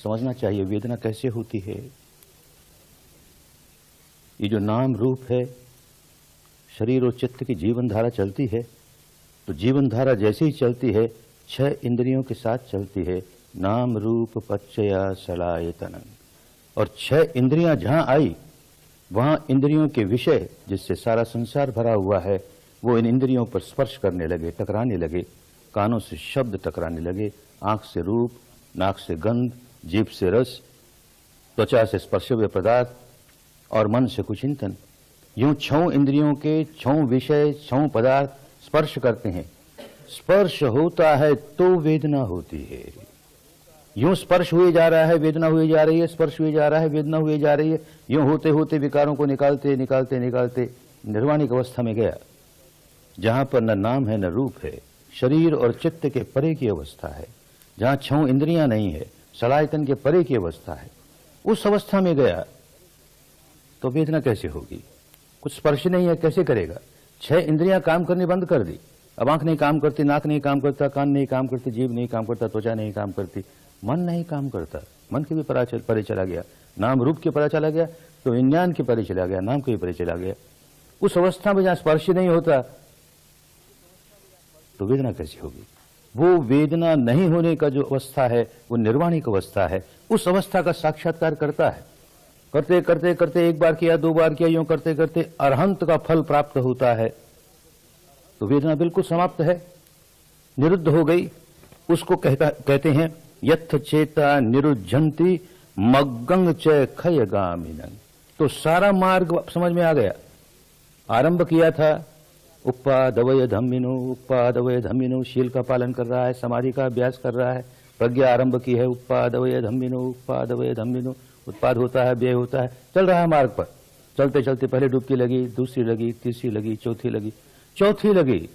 समझना चाहिए वेदना कैसे होती है। ये जो नाम रूप है, शरीर और चित्त की जीवन धारा चलती है, तो जीवन धारा जैसे ही चलती है 6 इंद्रियों के साथ चलती है, नाम रूप पच्चया सलायतनं। और 6 इंद्रियां जहां आई वहां इंद्रियों के विषय जिससे सारा संसार भरा हुआ है वो इन इंद्रियों पर स्पर्श करने लगे, टकराने लगे। कानों से शब्द टकराने लगे, आंख से रूप, नाक से गंध, जीभ से रस, त्वचा से स्पर्शव्य पदार्थ और मन से कुचिंतन। यूं 6 इंद्रियों के 6 विषय 6 पदार्थ स्पर्श करते हैं। स्पर्श होता है तो वेदना होती है। यूं स्पर्श हुए जा रहा है, वेदना हुई जा रही है, स्पर्श हुए जा रहा है, वेदना हुई जा रही है। यूं होते होते विकारों को निकालते निकालते निकालते निर्वाणिक अवस्था में गया, जहां पर न नाम है न रूप है, शरीर और चित्त के परे की अवस्था है, जहां 6 इंद्रियां नहीं है, सलायतन के परे की अवस्था है। उस अवस्था में गया तो वेदना कैसे होगी? कुछ स्पर्श नहीं है, कैसे करेगा? 6 इंद्रियां काम करनी बंद कर दी। अब आंख नहीं काम करती, नाक नहीं काम करता, कान नहीं काम करती, जीभ नहीं काम करता, त्वचा नहीं काम करती, मन नहीं काम करता। मन के भी परे चला गया, नाम रूप के परे चला गया, तो विज्ञान के परे चला गया, नाम के भी परे चला गया। उस अवस्था में जहां स्पर्श नहीं होता तो वेदना कैसी होगी? वो वेदना नहीं होने का जो अवस्था है वो निर्वाणिक अवस्था है। उस अवस्था का साक्षात्कार करता है। करते करते करते 1 बार किया, 2 बार किया, यूं करते करते अरहंत का फल प्राप्त होता है तो वेदना बिल्कुल समाप्त है, निरुद्ध हो गई। उसको कहते हैं यथ चेता निरुज्झन्ति मग्गं च खयगामिनं। तो सारा मार्ग समझ में आ गया। आरंभ किया था उपादवय धम्मिनो, शील का पालन कर रहा है, समाधि का अभ्यास कर रहा है, प्रज्ञा आरंभ की है, उपादवय धम्मिनो, उत्पाद होता है, व्यय होता है, चल रहा है मार्ग पर। चलते चलते पहले डुबकी लगी, दूसरी लगी, तीसरी लगी, चौथी लगी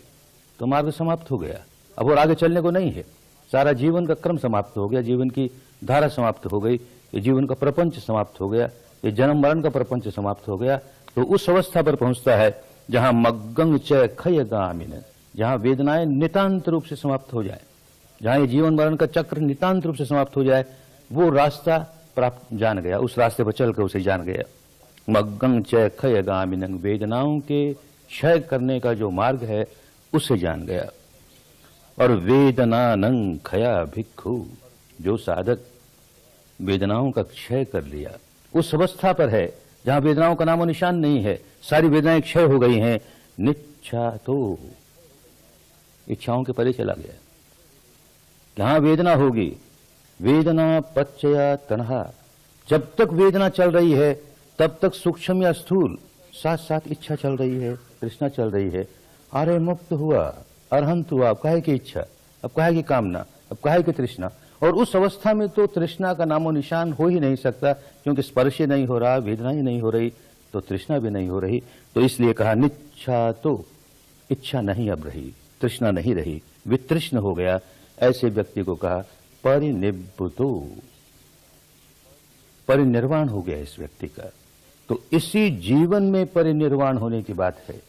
तो मार्ग समाप्त हो गया। अब और आगे चलने को नहीं है। सारा जीवन का क्रम समाप्त हो गया, जीवन की धारा समाप्त हो गई, ये जीवन का प्रपंच समाप्त हो गया, ये जन्म मरण का प्रपंच समाप्त हो गया। तो उस अवस्था पर पहुंचता है जहां मग्गं च खयगामिनं, जहां वेदनाएं नितांत रूप से समाप्त हो जाए, जहां ये जीवन मरण का चक्र नितांत रूप से समाप्त हो जाए, वो रास्ता प्राप्त जान गया, उस रास्ते पर चल कर उसे जान गया। मग्गं च खयगामिनं, वेदनाओं के क्षय करने का जो मार्ग है उसे जान गया। और वेदनानं खया भिक्खु, जो साधक वेदनाओं का क्षय कर लिया उस अवस्था पर है जहां वेदनाओं का नामो निशान नहीं है, सारी वेदनाएं क्षय हो गई हैं। निच्छा तो इच्छाओं के परे चला गया। जहां वेदना होगी, वेदना पच्चया तन्हा, जब तक वेदना चल रही है तब तक सूक्ष्म या स्थूल साथ साथ इच्छा चल रही है, तृष्णा चल रही है। अरे मुक्त हुआ, अरहंत हुआ, अब काहे की इच्छा, अब काहे की कामना, अब काहे की तृष्णा। और उस अवस्था में तो तृष्णा का नामो निशान हो ही नहीं सकता, क्योंकि स्पर्श नहीं हो रहा, वेदना ही नहीं हो रही, तो तृष्णा भी नहीं हो रही। तो इसलिए कहा निच्छा तो, इच्छा नहीं अब रही, तृष्णा नहीं रही, वितृष्ण हो गया। ऐसे व्यक्ति को कहा परिनिब्बुतो, परिनिर्वाण हो गया इस व्यक्ति का। तो इसी जीवन में परिनिर्वाण होने की बात है।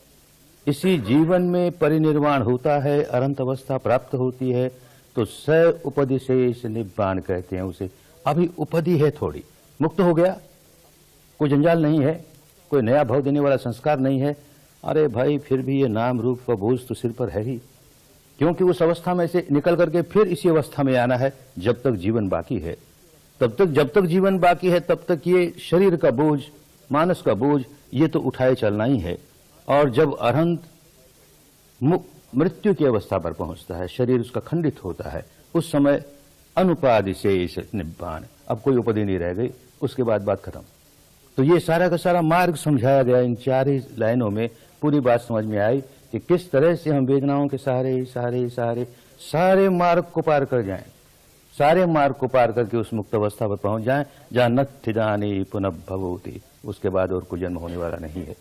इसी जीवन में परिनिर्वाण होता है, अनंत अवस्था प्राप्त होती है, तो स उपदिशेष निब्बान कहते हैं उसे। अभी उपधि है थोड़ी, मुक्त हो गया, कोई जंजाल नहीं है, कोई नया भाव देने वाला संस्कार नहीं है। अरे भाई फिर भी ये नाम रूप का बोझ तो सिर पर है ही, क्योंकि उस अवस्था में से निकल करके फिर इसी अवस्था में आना है। जब तक जीवन बाकी है तब तक, जब तक जीवन बाकी है तब तक ये शरीर का बोझ, मानस का बोझ, ये तो उठाए चलना ही है। और जब अरहंत मृत्यु की अवस्था पर पहुंचता है, शरीर उसका खंडित होता है, उस समय अनुपादिशेष निब्बान, अब कोई उपाधि नहीं रह गई, उसके बाद बात खत्म। तो ये सारा का सारा मार्ग समझाया गया इन 4 ही लाइनों में। पूरी बात समझ में आई कि किस तरह से हम वेदनाओं के सारे मार्ग को पार कर जाएं, सारे मार्ग को पार करके उस मुक्त अवस्था पर पहुंच जाएं जहां नत्थिदानी पुनः भवोति, उसके बाद और कोई जन्म होने वाला नहीं है।